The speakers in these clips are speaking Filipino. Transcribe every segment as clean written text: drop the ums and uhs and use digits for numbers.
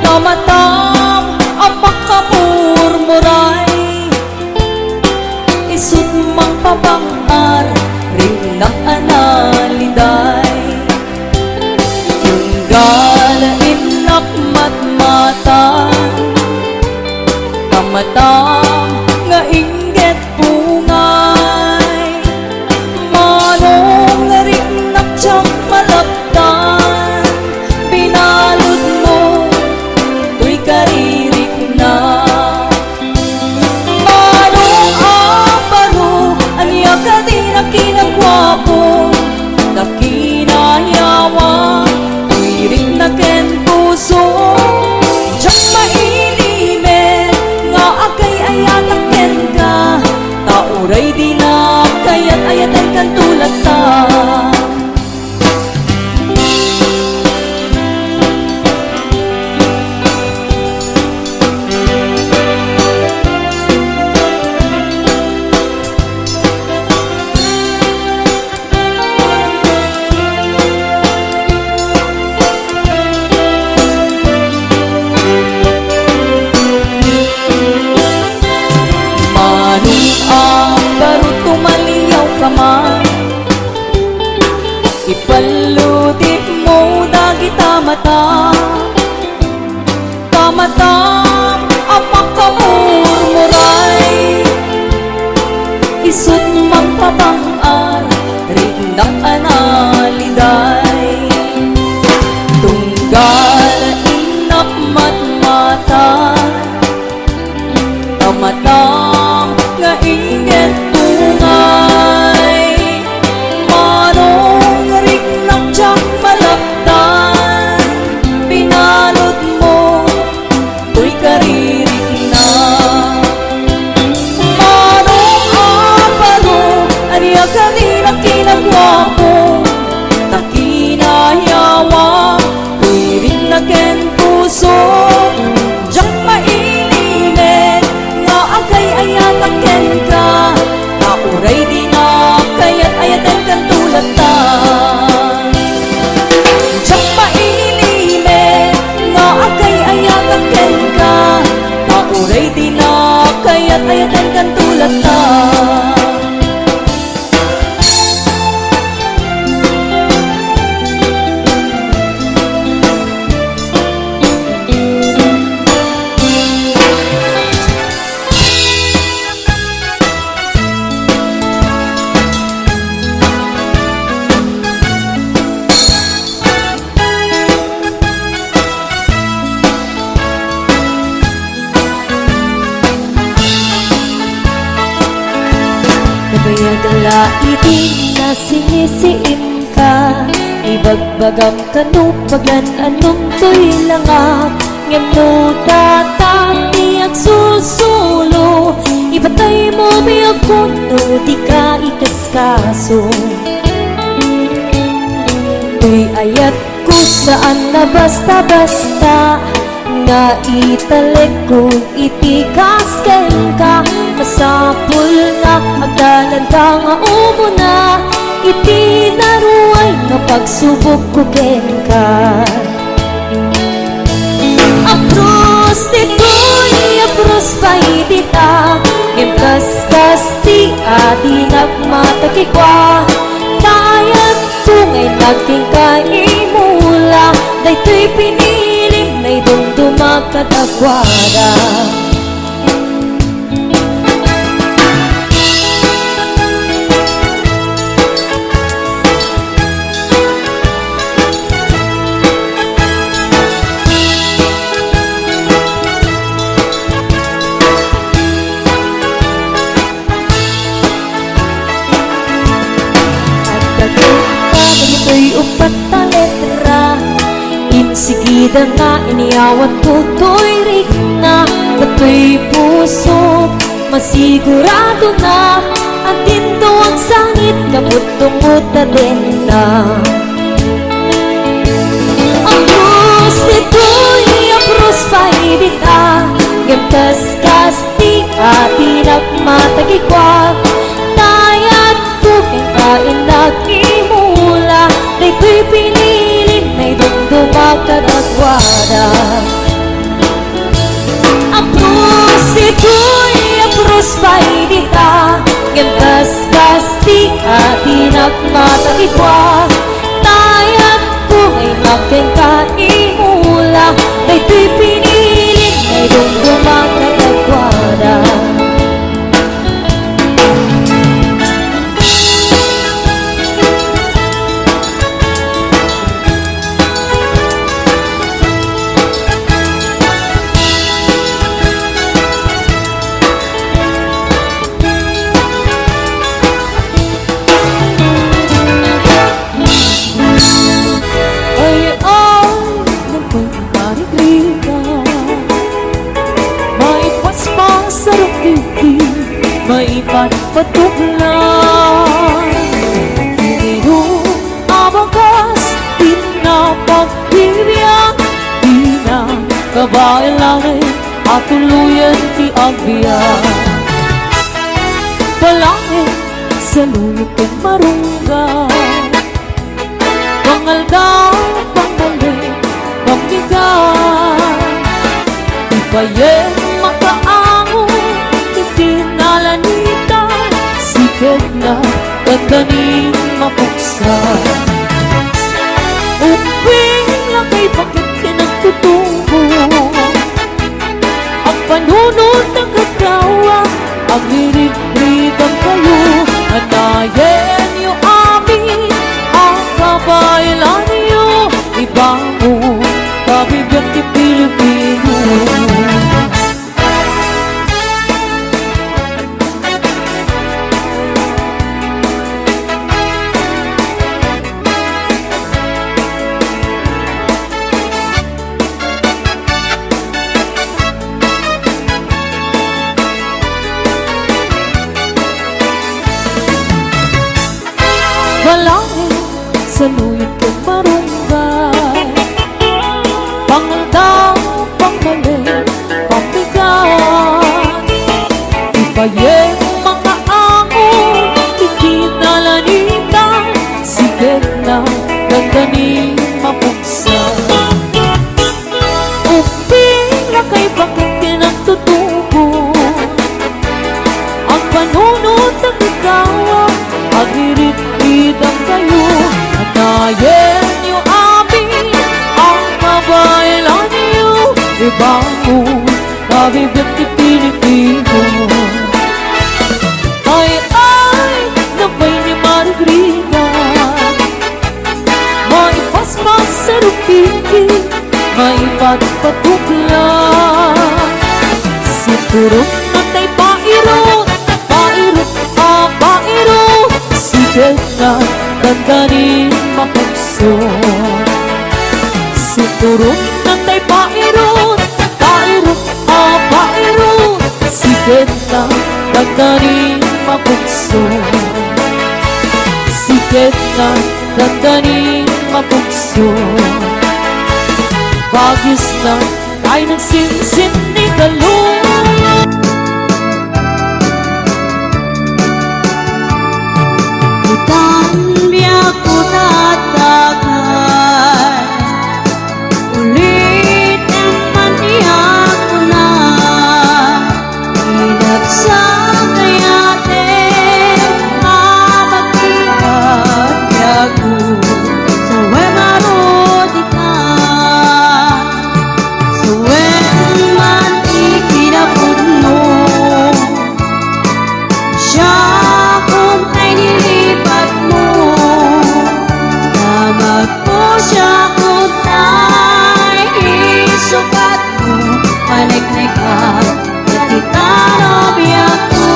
Tamatang ang makapurmuray, isut mang pabangar ring naanaliday. Galain nakmatmata, tamatang nga inggit pungay, manong nga rin naktsang malaptan, binalod mo tuy karirik na. Manong aparo anya ka di na kinagwapo, na kinahyawa tuy na ken puso. Diyak mailimen nga akay ayatak ken ka, tauray di na kayat ayatan kan tulad ta. Ipaludit mo dagi tamata, tamatang ang makamurmuray, isut mang pabangar rin naanaliday. Tunggal inak matmata, tamatang nga inggit tungay, manong rik naktsang malaptan, binalod mo tuy karirik na. Manong aparo anya ka di na kinagwapo, na kinahyawa tuy rin na ken puso. Diyak mailimen nga akay ayatak ken ka, tauray di na kayat ayatan kan tulad ta. Diyak mailimen nga akay ayatak ken ka, tauray di na kayat ayatan kan tulad ta. Nabayagala itin na sinisiim ka, ibagbagam kanupaglan anong to'y langak, ngem no datati ang susulo, ibatay mo biyag puno di ka ikaskaso. Tuy ayat ko saan na basta-basta, nga italek kung itikas ken ka, masapul nga agdalan ka nga umuna, itinaruay nga pagsubok ko ken ka. Apros dito'y apros pa'y dita, ngem-kaskas ti adi nagmatakikwa, kayat tungay nagking kaimula, dayto'y pinilim na'y dumdumag katagwada. Ito'y upat na letra, insigida nga iniyawat ko to'y rik na, bato'y puso masigurado na, ang tindo ang sangit kaput-tungkot na din na. Ang krus nito'y apros paibita, gemkas-kas ti ati nagmatagikwa, tayat kukeng kain nagimula, dayto'y pinilim na'y dumduma magigwa Tayat ko ay magkengkaimula May tuy pinilin May dumduman na nagwada Patuklan Ininom ang wakas Di na pagbibiyang Di na kabailangan At tuluyan di agbiyan Palangin sa lulot ng marunggan Pangaldaw, panggaling, pangbigan Ipayen makaango Hindi nalanita Sikat na gaganin mapuksan Uping lang kay bakit pinagtutungo Ang panunod ng kagawa Ang hirig-rigang kayo Anayin niyo amin Ang kabaylan niyo Ibango Kabibiyang di Pilipino Walangin sa luyot kong marunggay Pangaldaw, pangmaling, pambigat Ibayeng mga amon, hindi nalanita Sigat na gandaning mapuksan Uping lakay bakit pinagtutubo Ang panunod ng ikaw Ang hirit-hitang kayo Anayin niyo amin Ang kabaylan niyo Ibango Kabibiyang di Pilipino Ay, nabay ni Margarita Maipaspas sa rupiki Maipagpatuklan Siturok na tay pairot Pairot, pairot Sigat na gandanin mapagson Siturok na tay pairot Pairot, pairot Sigat na gandanin mapagson Sigat na gandanin mapagson Bagis na ay nagsinsin ni Galong Cambia ko tatagal Ulit ang maniyak ko na Inagsang kayatin Mamagihan yago Sa wemaroditan Sa weman ikinapod mo Siya kung ay nilipat mo Tama ko siya kung ay isukat mo Panagnig ka at itanobyak ko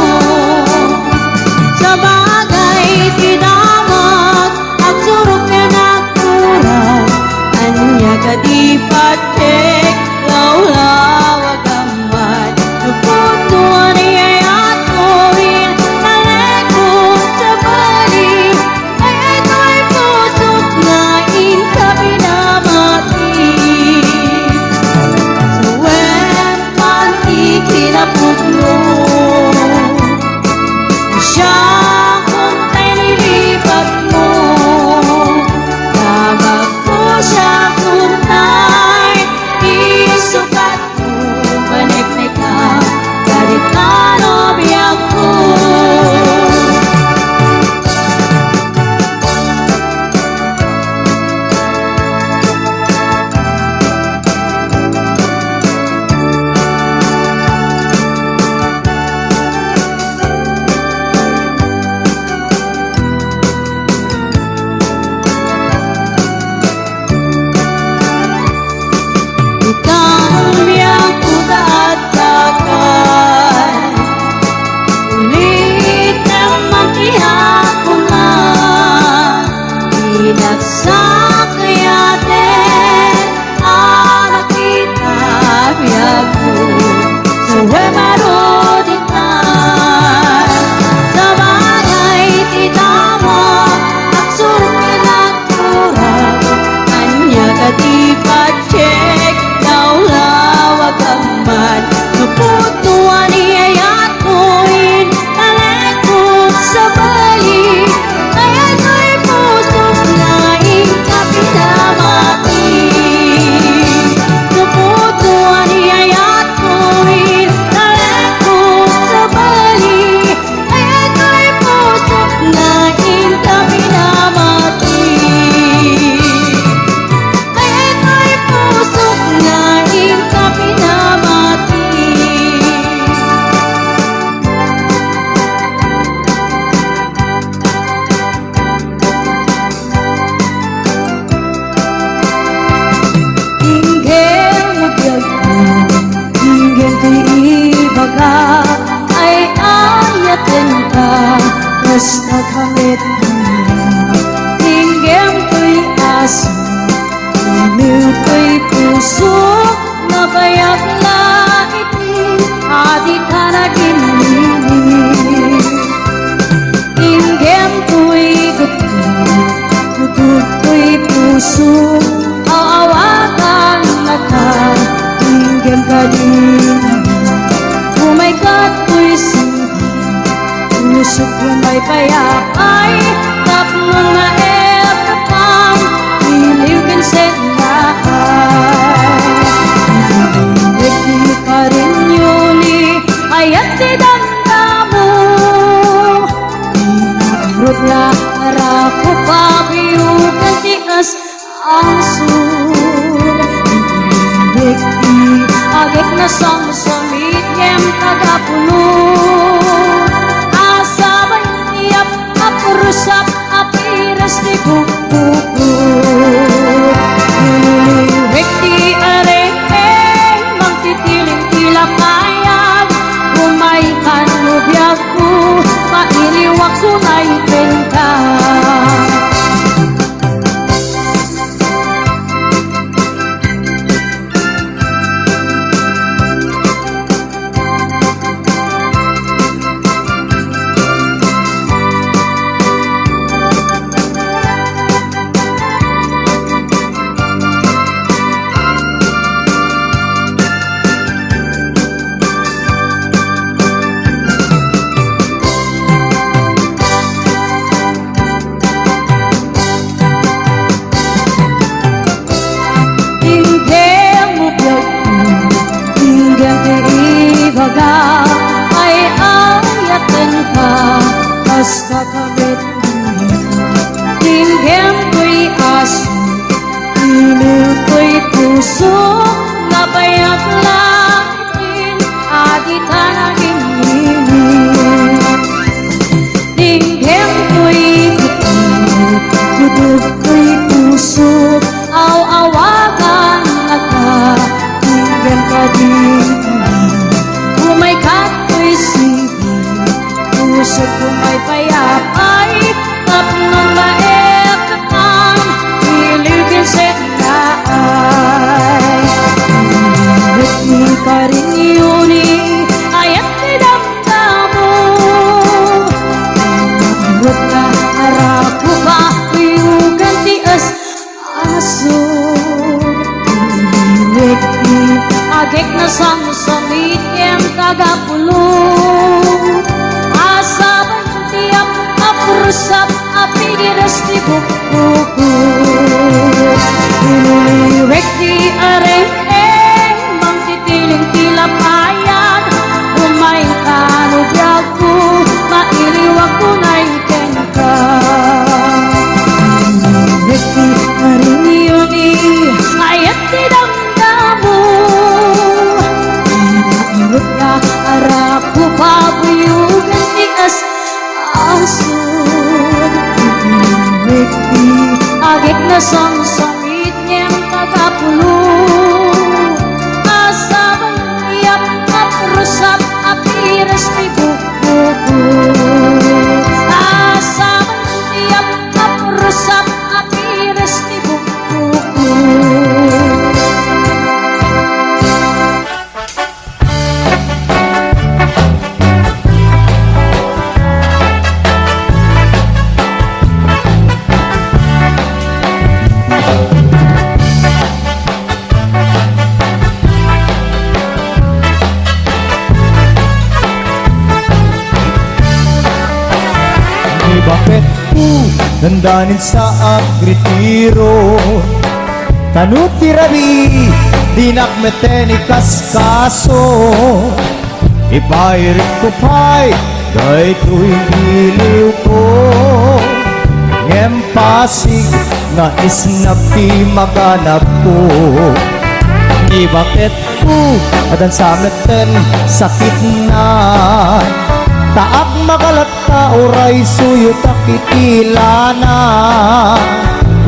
Sa bagay pinamag at surok ka nagkurang Anya ka di patik lawlawag aman Lupot mo niyayat ko Talekot sa balik Ay ito'y pusok na inka pinamati Sa wet mantikin na putlo Siya kung ay nilipat mo Tawag ko siya kung ay isukat mo Maniknik ka, galit ka nobyak ko may payak ay tapnon maep kapang iliw kinsen na ay hindi ka rin yuli ayat di damdamu inarot na arako pabiyugan tias asul hindi agik na samsamit kem tagapulo asabay tiap apurusap apiras di buku niliwek di areng magtitiling tilapayag umaikan lubyaku mailiwak sunay benta ay ayatin ka basta kamit tinggem ko'y aso ilo ko'y puso nabayat langin agita naging init tinggem ko'y kutub ko'y puso aw-awagan naka tinggem ka din may kato'y sige puso ko may payap ay tapnon maep kapang iligin na ay hindi ka rin yuni ayat di damdamu inarot na arako pa uyugan tias aso iliwek di agik na samsamit kem tagapulong asabay tiap apurusap apidiras di buku iliwek di areng magtitiling tilapayag umain kanubyaku mailiwak kunay kenka iliwek di areng yuni ayat di damdamu na arapo pabuyugan tias asun iliwek di agik na samsamit niyang tagapulong asabay tiap aprusap apiras di buku asabay tiap aprusap apiras di buku bakit dandanin sa agritiro tanuti rabi dinakmeten ikaskaso ipairit ko pa'y day tuwing iliw ko ngem pasig nga isnapi maganap ko di bakit adan sa meten sakit na taak makalat ka oray suyo takikilana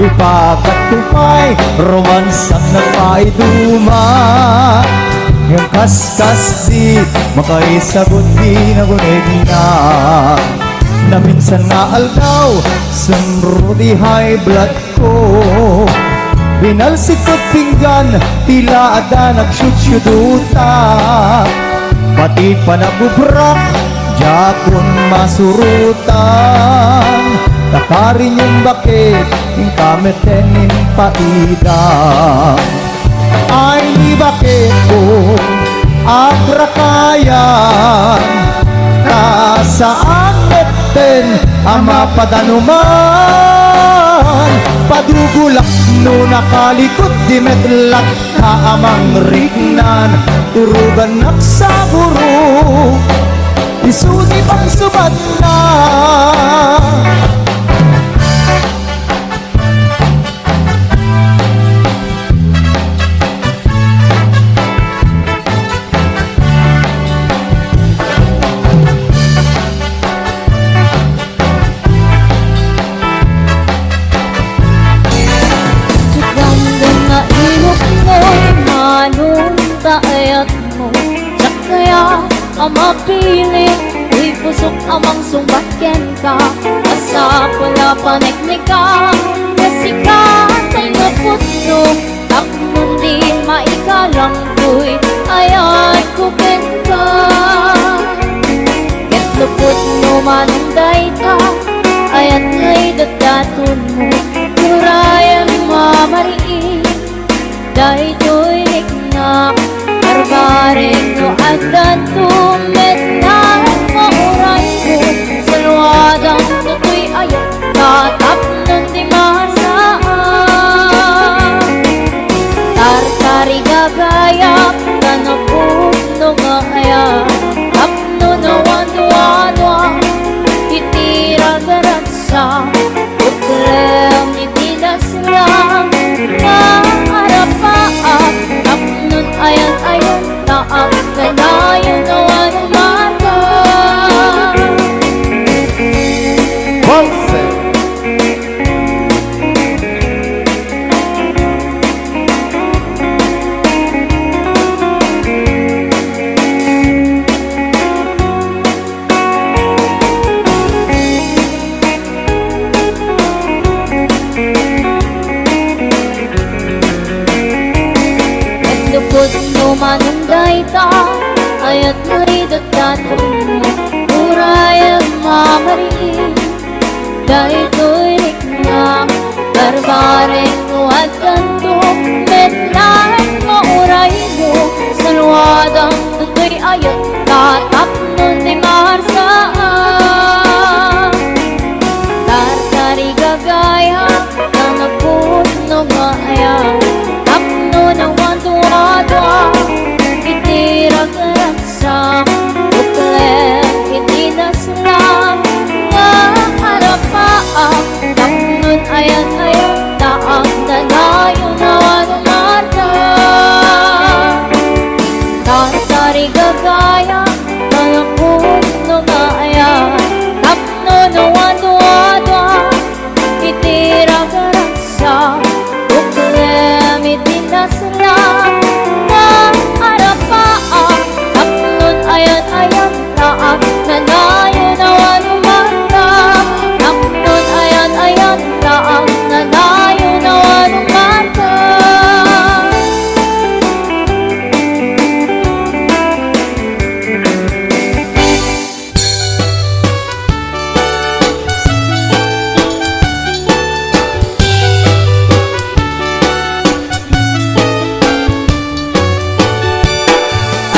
ipakat kupay romansak na paiduma yung kaskas di makaisagot di nagunig na minsan nga aldaw sumro di high blood ko binalsikot pinggan tila ada nagsyudyuduta pati pa nabubrak jakon masurutan takarin yung bakit yung kametenin paida ay bakit ko agrakayan nasaan meten mapadanuman padugulak no nakalikot di metlak kaamang rignan turugan naksaguro isuni pang subad na Amapilit, uy pusok amang sumbaken ka asa pala paneknik ka kasi ka ay naputso takmon di maikalang uy ayat kuken ka ket lupot no manunday ka ayat ngay dadaton mo kurayan mamariin dahi to'y niknak barbareng no agdan tumet na mauray ko salwadang tutoy ayat tatap nun di masaan tartari gagayap tanapog no ngaya tapno na wadwa titira garatsa utlem itinas lang maarapaap tapnon ayat-ayat taang kanayon na wanumata Walser lupot no manunday ta ayat mo'y dadaton mo urayan mamariin dahil to'y rikna barbareng mo at kanto metlahan mauray mo salwadang tutoy ayat tatap nun di maharsaan tartari gagaya tanapot no maaya tapno na wadwa itira karatsa uklem itinaslam maarapaap tapnon ayat-ayat taang nanayon na wanumarta tartari gagaya tanapot no maaya tapno na wadwa itira karatsa uklem itinaslam maarapaap tapnon ayat-ayat taang nanayon na wanumarta tapnon ayat-ayat taang nanayon na wanumarta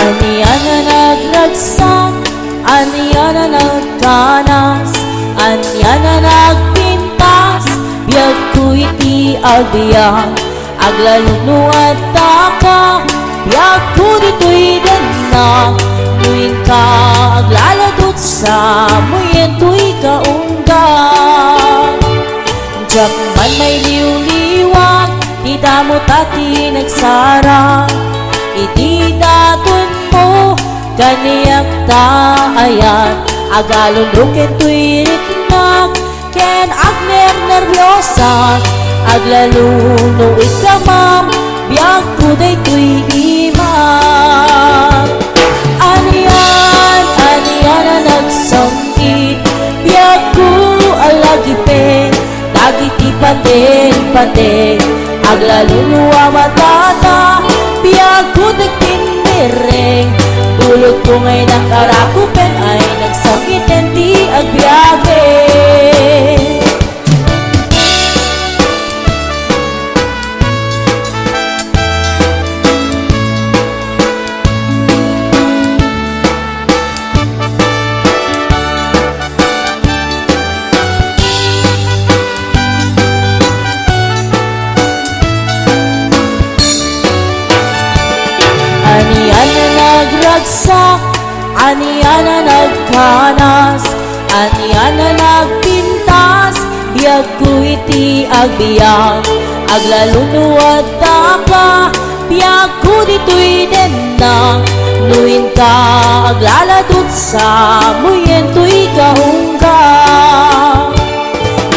Aniya na nagragsak, aniya na nagkanas, aniya na nagpintas, biyag ko iti agbiyak, aglaluno at taka, biyag ko dito'y danak, tuwing ka aglaladot sa muyen to'y kaunggan. Diyak man may liw-liwag, di damo tati nagsara, iti daton mo kaniyak taayan agalon roken tuy ritnak ken agner nervyosa aglaluno ikamam biag puday tuy imam aniyan na nagsangkit biag ko alagipen dagiti paten aglaluno amatata biag ko nagtindireng dulot ko ngay nakarakupen ay nagsakit hindi agbiage aniya na nagkanas, aniya na nagpintas, biyag ko iti agbiyak, aglalunuad ka, biyag ko dito'y denang, nuin ka aglaladot sa muyen to'y kahungga.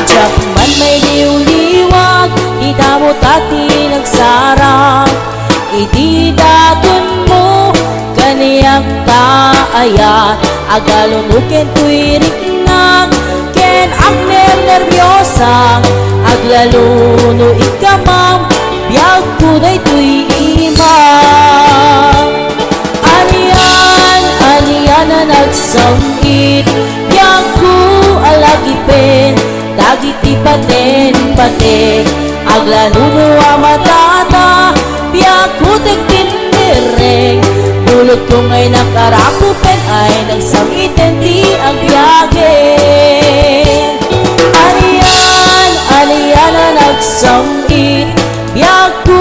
Diyak man may liw-liwag, idamot ati nagsarang, iti daton mo kaniyang taayat, agalunuken to'y riknang, ken agner nervyosa, aglaluno ikamam, biyag ko day to'y imam. Aniyan na nagsangit, biyag ko alagipin, dagiti paten, aglaluno amatata, biyag ko tigtindireng, dulot ko ngay nakarakupen ay nagsangitin di agyagin. Aniyan na nagsangit, biyag ko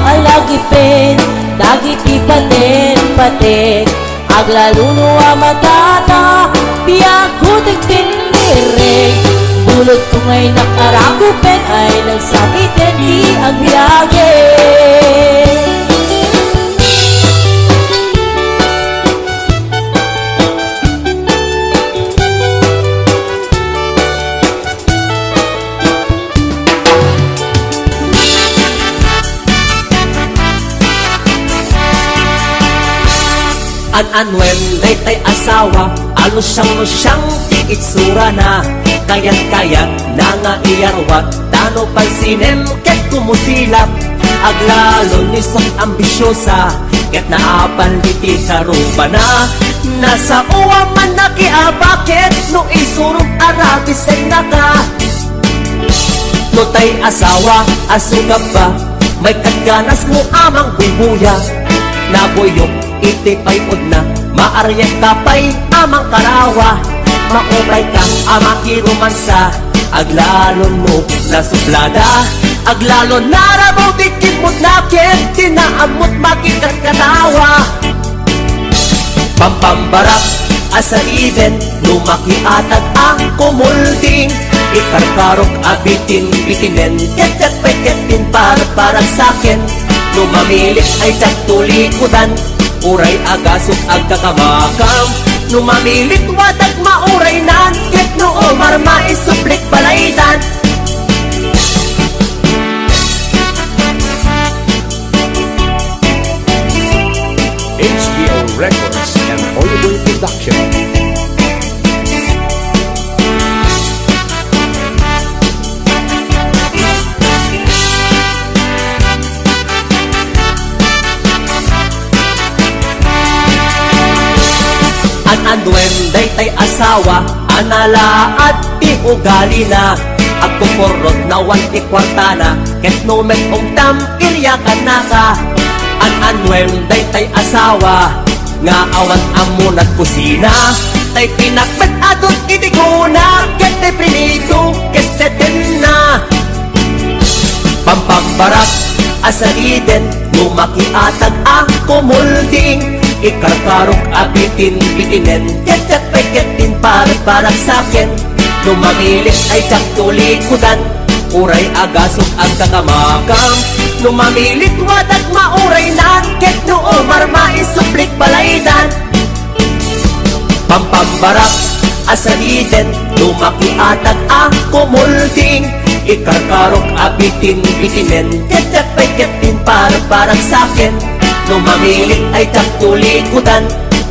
alagipin, dagiti paten, aglaluno amatata, biyag ko tigtindireng, dulot ko ngay nakarakupen ay nagsangitin di agyagin. An-anwen day asawa, ano siyang itsura na, kayat na nga iyarwat, tano pansinem ket kumusilap, aglalo ni sang ambisyosa, ket naapaliti karuba na, nasa uwa man nakiabakit, no isurong arabisen na ka. No tay asawa, asugap ba, may kaganas mo amang bubuya, nabuyok iti pay na, maaryak kapay amang karawa, maumay ka amang kirumansa, aglalon mo na suplada, aglalon narabaw dikit mo't nakit, tinaamot makikat katawa. Pampambarak asa iden, lumakiatag ang kumulding, ikarkarok abitin-bitinen, ket pay ketin parang sakin, lumamilit ay tagtulikudan, uray agasok agkakamakam, numamilit wadag mauray nan, ket noo marma isuplik balaydan. HBO Records and Audible Production. An-anwen day asawa, anala at ugali na, agpuporot na wan ikwartana, ket nomen ugdam iryakan na ka. An-anwen day asawa, nga awan amunat kusina, tay pinakbet adot itiguna, ket tay prinito keseten na. Pampambarak asa iden, lumakiatag ang kumulding, ikarkarok abitin-bitinen, ket pay ketin parang sakin, lumamilit ay tagtulikudan, uray agasok ang kakamakam, lumamilit wadag mauray nan, ket noo marma isuplik balaydan. Pampambarak asa iden, lumakiatag ang kumulding, ikarkarok abitin-bitinen, ket pay ketin parang sakin, lumamilit ay tagtulikudan,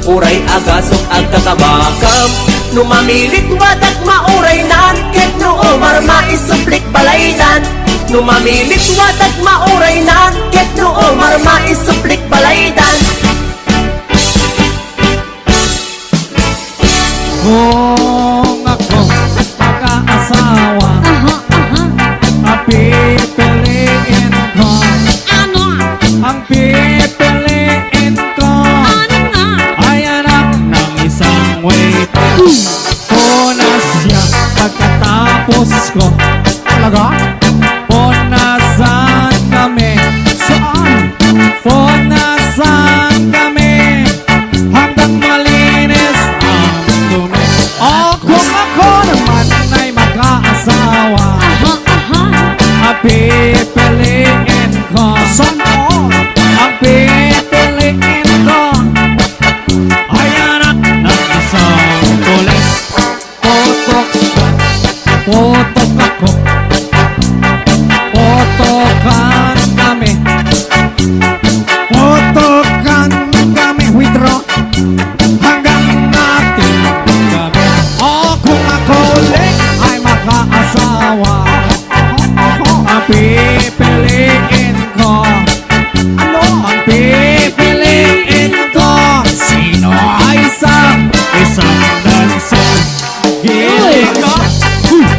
uray agasok ang kakamakam, lumamilit wadag mauray nan, ket noo marma isuplik balaydan. Lumamilit wadag mauray nan, ket noo marma isuplik balaydan. Kung ako mag-aasawa, pipiliin ko, ang pipiliin ko ay anak ng isang waiter. Punas siya pagkatapos ko. Talaga? Punasan kami. Saan? Punasan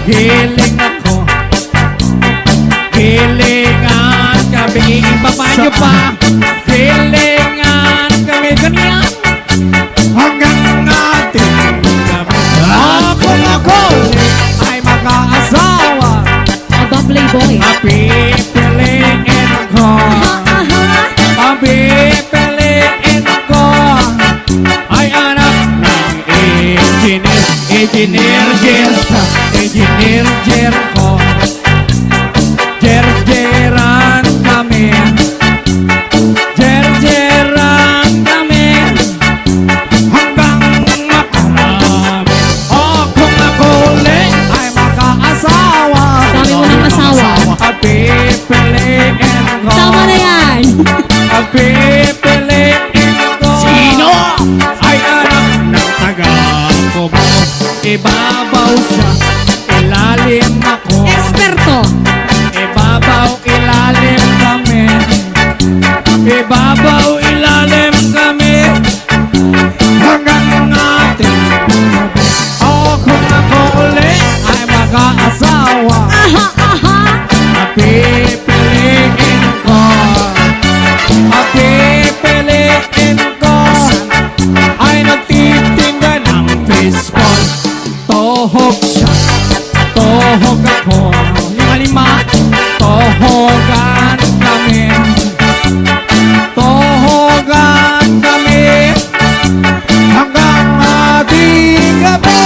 Hiling ako. Hilingan kami. Ibaba nyo pa. Hilingan kami. Ganyan. Hanggang ating kami. Ako ay mag-aasawa. Aba, playboy. Pipiliin ko. Pipiliin ko. Ay anak ng engineer. Engineer ko. Jer-jeran kami. Jer-jeran kami. Hanggang makarami. O kung ako ulit ay mag-aasawa. Dami mo ng asawa. Pipiliin ko. Tama na yan. Pipiliin ko. Sino? Ay anak ng taga-Kubo. Ibabaw siya, ilalim ako. Eksperto. Ibabaw, ilalim kami. Ibabaw, ilalim kami. Hanggang ating gabi. O kung ako ulit ay mag-aasawa. Pipiliin ko. Pipiliin ko. Ay nagtitinda ng baseball. Tohog siya. Tohog ako. Lima-lima. Tohogan kami. Tohogan kami. Hanggang ating gabi.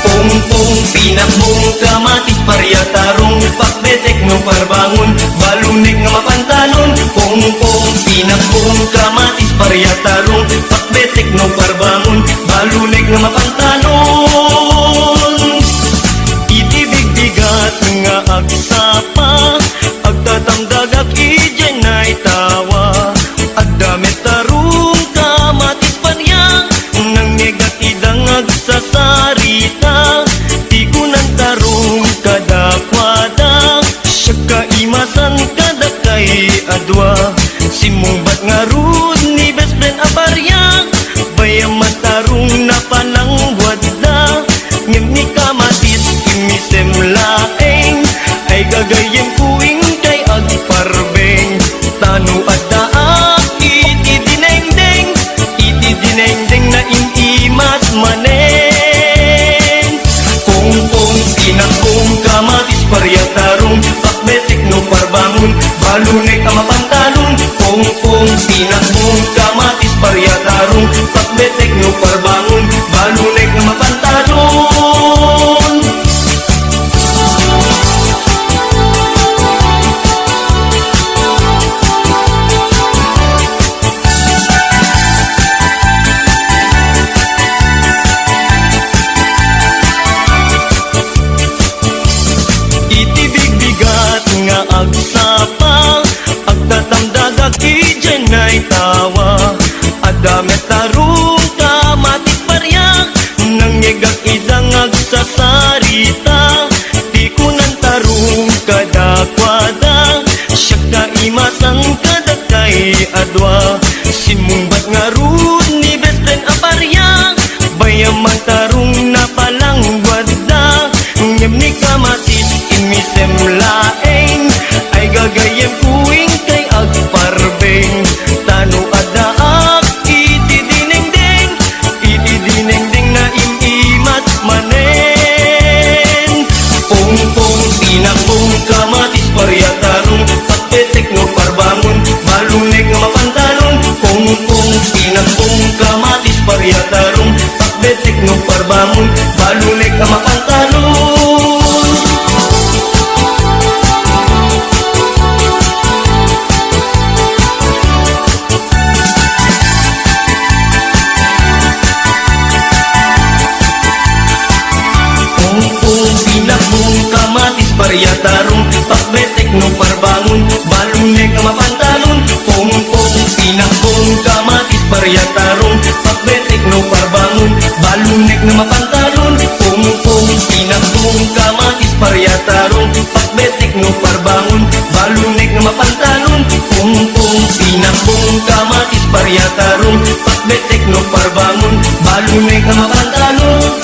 Pungpung, pinakbong, kamatis, paryatarong, pakbetek no parbangon, balunik nga mapantalon. Pungpung, pinakbong, kamatis, paryatarong, pakbetek no parbangon, balunik nga mapantalon. Itibig-bigat nga agsapa, agtatamdagak ijay na'y tawa, agdamit tarong, kamatis paryang, nang negat idangag sa sarita. Tigunan tarong kadakwada, siya kaimasan kada kay adwa. Simumbat nga ron ni best friend abaryang, bayaman tarong na panangwad na. Ngem ni kamatis imisem laeng, ay gagayem kuing kay agparbeng. Tano at daak iti dinengdeng na inimas manen. Pungpung, pinakbong, kamatis, paryatarong, pakbetek no parbangon, balunek ang mapantalon. Pungpung, pinakbong, kamatis, paryatarong, pakbetek no parbangon, balunek ang mapantalon. Itibig-bigat nga agsapa, agtatamdagag ijay na'y tawa, adamet tarong kamatis paryang, nang nyegag idangag sa sarita. Tikunan tarong kadakwada, siya kaimasan kada kay adwa. Simumbat nga ron ni best friend aparyang, bayaman tarong na palangwad na. Ngem ni kamatis imisem laeng, ay gagayem kuing kay agparbeng. Tano adaak iti dinengdeng na imimas manen. Pungpung, pinakbong, kamatis, paryatarong, pakbetek no parbangon, balunek nga mapantalon. Pungpung, pakbetek no parbangon, balunek nga mapantalon, pungpong pinakbong kamatis paryatarong, pakbetek no parbangon, balunek nga mapantalon, pungpong pinakbong kamatis paryatarong, pakbetek no parbangon, balunek nga mapantalon, pungpong pinakbong kamatis paryatarong, pakbetek no parbangon, balunek nga mapantalon.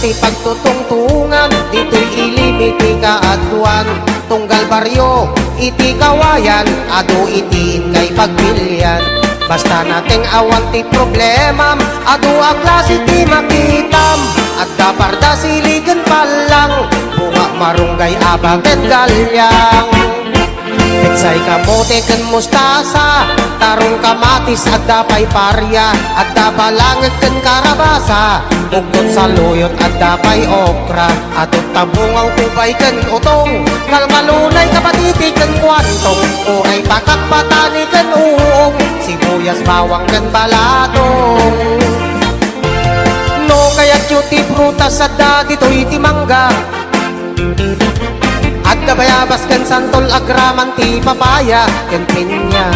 Ti pagtutungtungan, dito'y ilimiti kaadwan. Tunggal baryo, iti kawayan, ado itiin kay pagpilyan. Basta nating awan ti problema, ado a klase ti makitam. At daparda siligan palang, bunga marunggay abaget galyang. Pitsay kamote ken mustasa, tarong kamatis at dapay parya, at dabalangit ken karabasa, bukod sa luyot at dapay okra, at tabungaw tubay ken utong, kalmalunay kapatiti ken kwantong, uray pakak patani ken uong, sibuyas bawang ken balatong. No kaya't yuti prutas at dito'y ti mangga, at kabayabas ken santol agraman ti papaya ken pinya,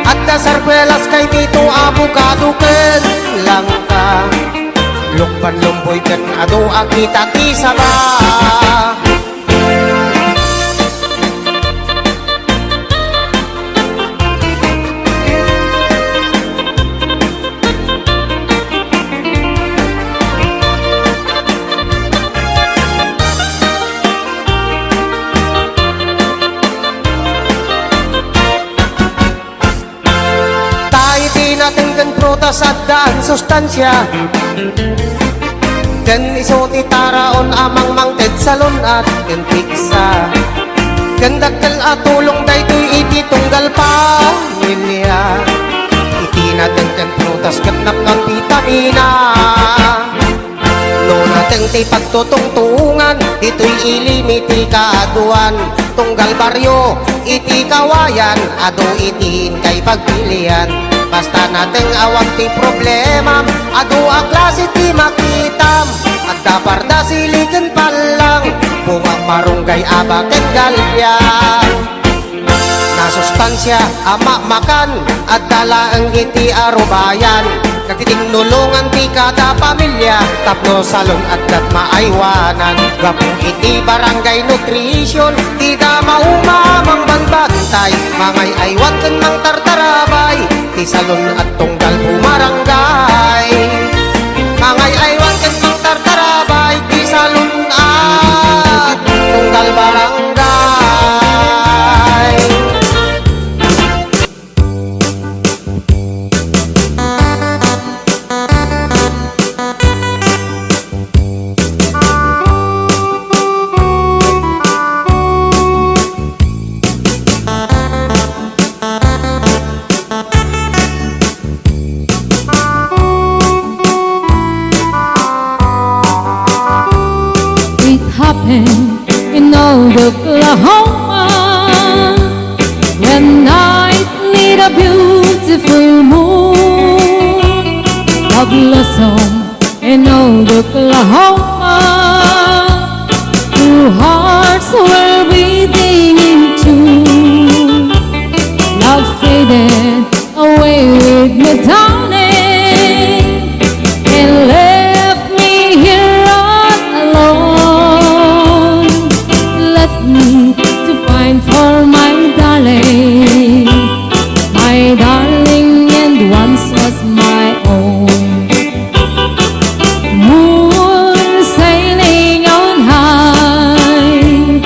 at da sarkwelas kay tito abukado ken langka, lukban lumboy ken ado akita ti saba. Natin kan prutas at daan sustansya, ken iso ti taraon amang mangted salon at ken piksa, ken dakkel at tulong daytoy iti tunggal pamilya. Iti natin kan prutas ken napnang vitamina. No natin ti pagtutungtungan, dito'y ilimiti kaaduan. Tunggal baryo, iti kawayan, ado itiin kay pagpilian. Basta nating awag ti problema, ado a klase ti makitam, at daparda siligan palang, bunga marunggay abaket galyang. Nasustansya ama makan, at dala ang iti arubayan, nagtitinulungan ti kada pamilya, tapno salon at dat maaywanan. Gapong iti barangay nutrition, di da maumamang banbantay, mangay aywan ken mang tartarabay, ti salon at tunggal bumarangay. Mangay aywan ken mang tartarabay, ti salon at tunggal barangay. In old Oklahoma, when night need a beautiful moon, a blossom in old Oklahoma, two hearts were beating in tune. Love faded away with me, darling, and left me here all alone. Left me to find for my darling, and once was my own. Moon sailing on high,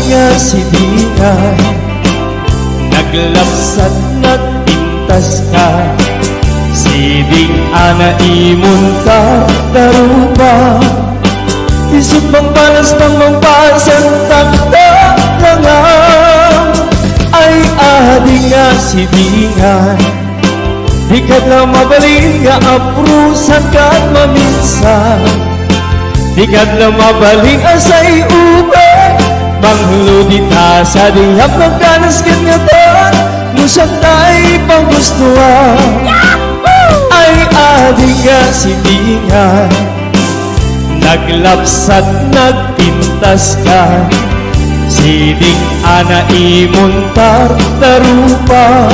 nga sidingan, naglapsat nagpintas ka, siding ana imunta darupa, isip bang palas pang mampasan takta langam, ay adi nga sidingan, di ka na mabalin nga aprusan ka't maminsan, di ka na mabalin asay ube, mangludita sa dihap ng kanaskin nga tan, musak tayo pang gustuhan, ay adi nga sidingan, naglapsat nagpintas ka, siding ana imuntar darupa,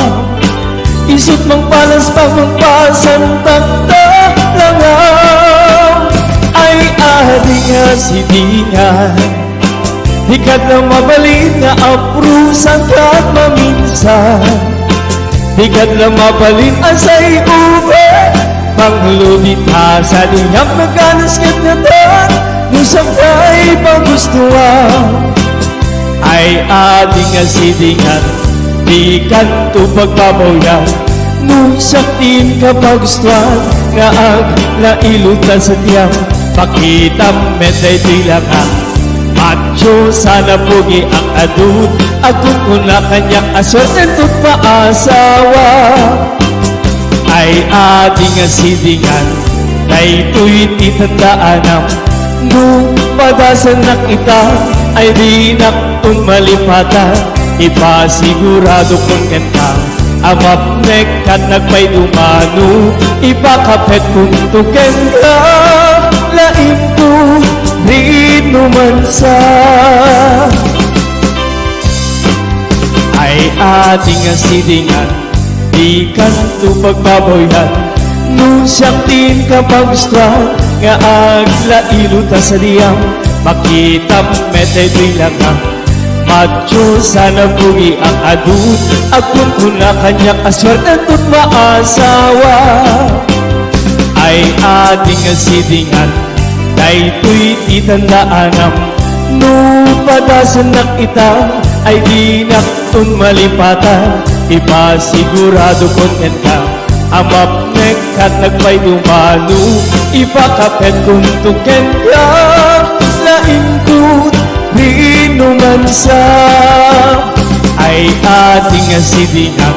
isip mang palas pang magpasan takta langam, ay adi nga sidingan, di ka na mabalin nga aprusan ka't maminsan, di ka na mabalin asay ube, mangludita sa dihap na kanasket nga tan, nusang tayo pang gustuhan, ay adi nga sidingan, di kanto pagbabawian, nusaktin ka pagustuhan, nga ang nailutan sa tiyang, pakita metay tilangan, macho sana pugi ang adun, agun ko na kanyang aswerte tut paasawa, ay adi nga sidingan, daytoy titandaan nung padasan na kita, ay di naktong malipatan, ipasigurado kong kenta, amapnek kat nagpay dumano, ipakapet kong tuken ka, lain ko rin numansa, ay adi nga sidingan, di kanto pagbaboyan, nung siyaktin ka pagustuhan, nga aglailuta sa diyang, makita metay bilangang, macho sana pugi ang adun, agun ko na kanyang aswerte tut maasawa, ay adi nga sidingan, daytoy titandaan nung padasan na kita, ay di naktong malipatan, ipasigurado kontenta, amapnek kat nagpay dumano, ipakapet kung tuken ka, laingkut rin numansa, ay adi nga sidingan,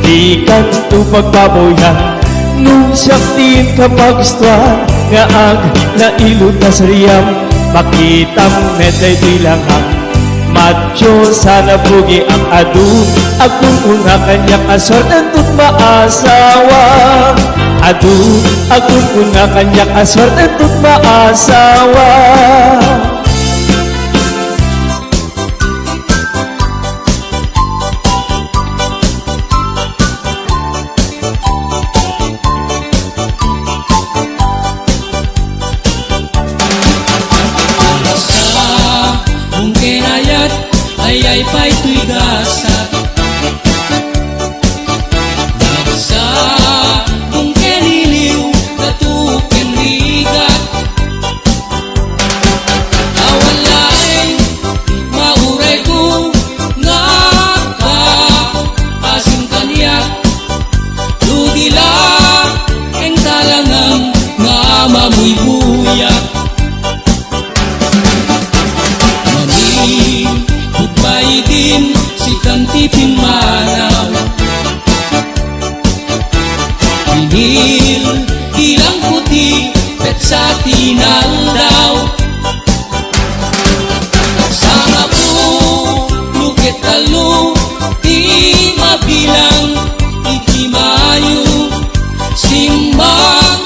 di kanto pagbaboyan, nung siyaktin ka pagustuhan, nga ang nailuta sa riyam, makitam metay bilangang, macho sana pugi ang adun, agun una kanyang aswerte tut maasawa, adun agun una kanyang aswerte tut maasawa. Ay pa'y tuy gasat, nagsa kung keniliw katuken rigat, awalay mauray ko nga ka asin kanyak, lugila ang talangang nga mamuy buyak, din si kantipin manaw, pinil ilang puti pet sa tinaldaw, sama po lukit talo di mabilang iti mayo, simbang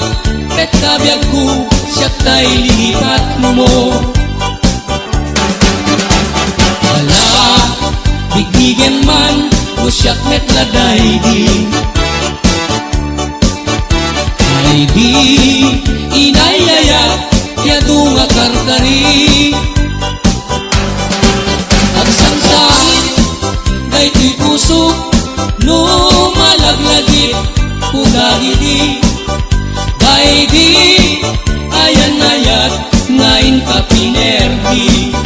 pet kabyag ko siya tay lipat mo, bigbigen man usyak met laday di inayaya yadu nga karkari, agsansan daytoy pusok no malaglagit kugagidi, daydi ayan ayat ngayon kapinerdi,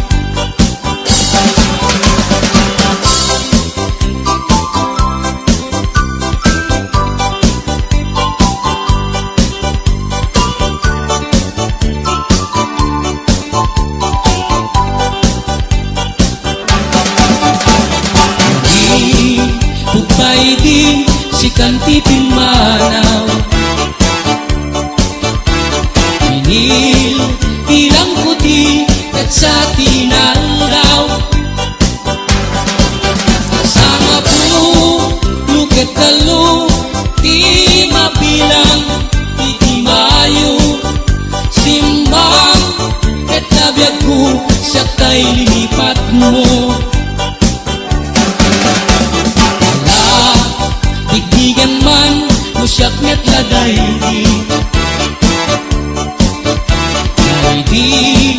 sa tinalaw. Sama po luket talo, di mabilang, di mayo. Simbang ket nabiyag ko, siya tay lilipat mo. Ala, digdigan man, no siyak net laday di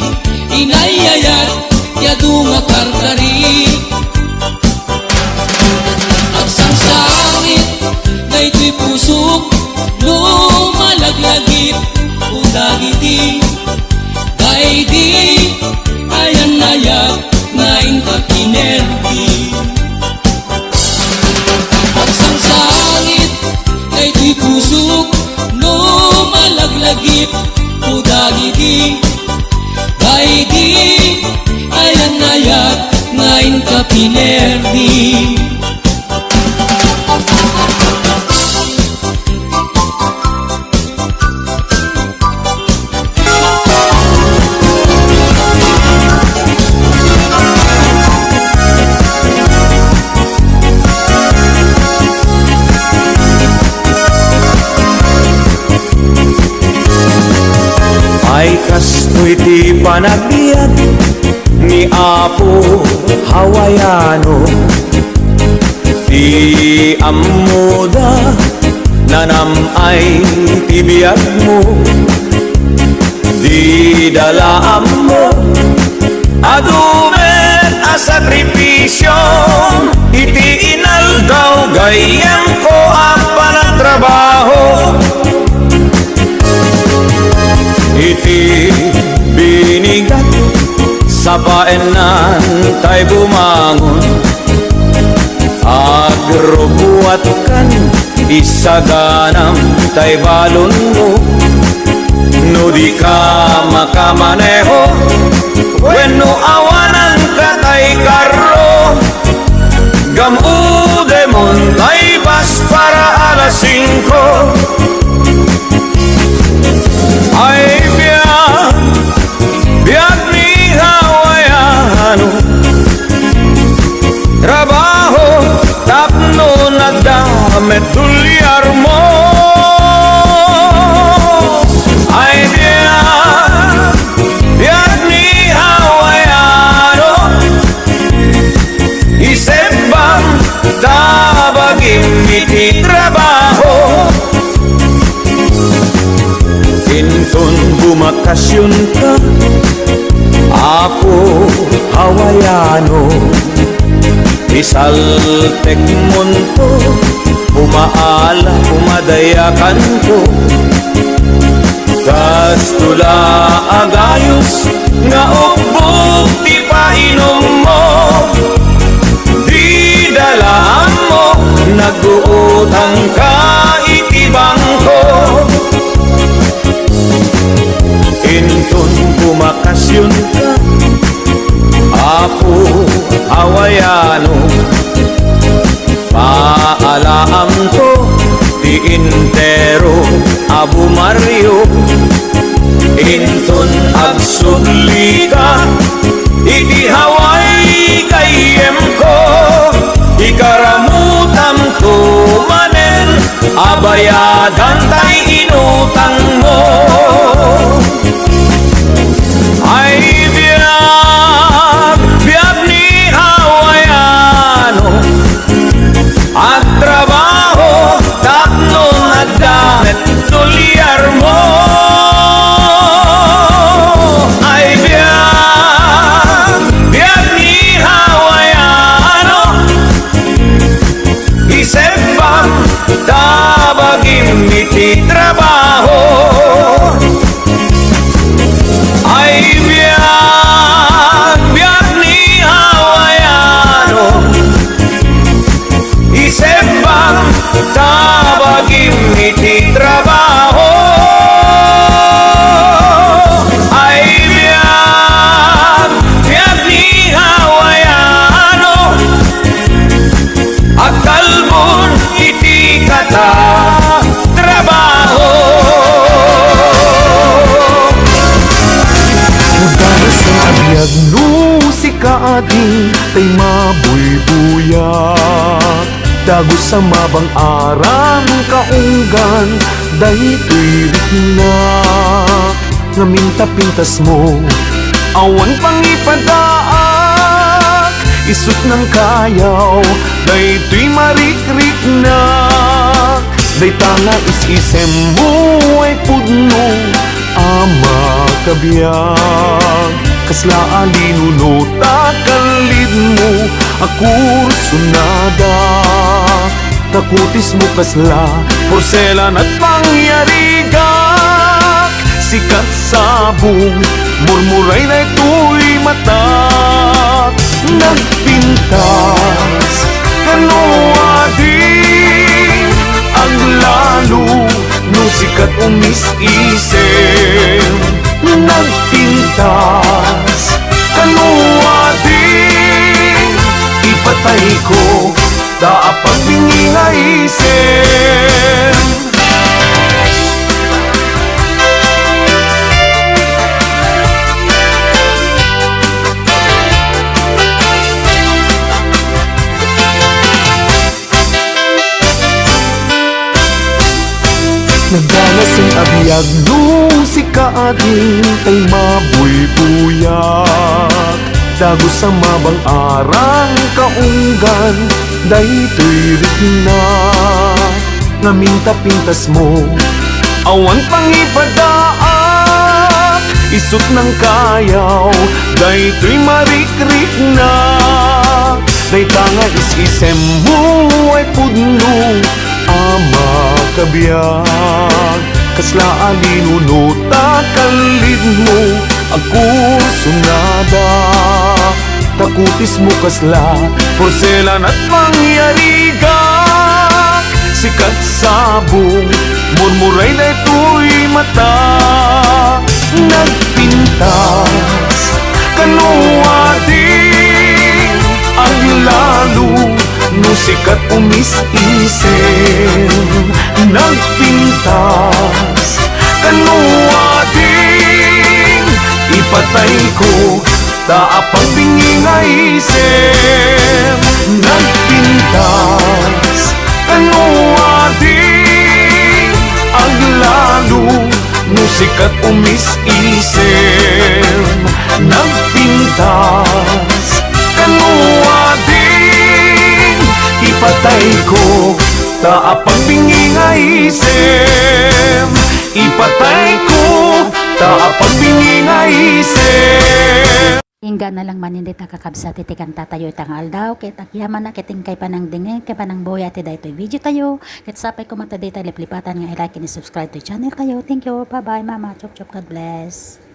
inayayat, yadu nga karkari. Agsangsangit, na ito'y pusok, lumalaglagit, udagiti. Kay di, ayan nayak, ngayon kapinerdi. Agsangsangit, na ito'y pusok, lumalaglagit, udagiti. Kay di, ayan nayak, ngayon kapinerdi. Ay kastoy ti panagbiag ni Apo Hawaiano, ti amuda nanamay ti biag mo, di dalaan mo adumen a sakripisyo, iti inaldaw gayem ko ang panagtrabaho. Iti binigat sa paenan tay bumangon, agrubuat kan isaganam tay balon mo. No di ka makamaneho, wenno awanan ka tay karro, gamude mon tay bas para alas 5. Ay biag ni Hawaiano, trabaho tapno nagdamit tulyar mo. Ay biag ni Hawaiano, isip bang tabagim iti trabaho. Intun bumakasyon ka, Apo Hawaiano, isaltek monto, umaala, umadayakan ko. Tas tula agayos, nga ukbog di painom mo, di dalaan mo, nag-uutang ka iti bangko. Intun bumakasyon ka, Apo Hawaiano, paalaam ko di intero Abu Mario. Intun agsudli ka, iti Hawaii kayem ko, ikaramutam to manen, abayadan tay inutang mo. Ay biag ni Hawaiano, at trabaho tapno nagdamit tulyar mo. Ay biag ni Hawaiano, isip bang tabagim iti trabaho. ading tay mabuy-buyak Dago sa mabang aran kaunggan daytoy riknak Ngaminta pintas mo awan pangipadaak Isut ng kayaw daytoy marikrik-nak Day tanga is-isem mo ay pudno ama kabiyag Kasla alinunuta kalid mo akursunada Takutis mo kasla porselan at pangyarigak Sikat sabong murmuray na ito'y matak Nagpintas kanuading ang lalo no sikat umis-isem Nagpintas kanuading ipatay ko daapag bingi nga isem Nagdanas ang abiyag nung si kaading tay mabuy-buyak Dago sa mabang arang kaunggan daytoy riknak Ngaminta pintas mo awan pangipadaak Isut ng kayaw daytoy marikrik-nak Day tanga is-isem mo ay pudno ama kabiyag Kasla alinunuta kalid mo akursunada Takutis mo kasla porselan at pangyarigak Sikat sabong murmuray na ito'y mata Nagpintas kanuading ang lalo no sikat umis-isem Nagpintas kanuading ipatay ko daapag bingi nga isem Nagpintas kanuading ang lalo no sikat umis-isem Nagpintas kanuading ipatay ko daapag bingi nga isem Ipatay ko daapag bingi nga isem Ingga na lang manindit nakakabsat itikan tatayo itang aldaw kit agyaman na kiting kay panang dingin kay panang boy ati daytoy video tayo kit sapay ko mata dayta liplipatan nga i-like and subscribe to channel kayo. Thank you. Bye bye mama. Chop chop. God bless.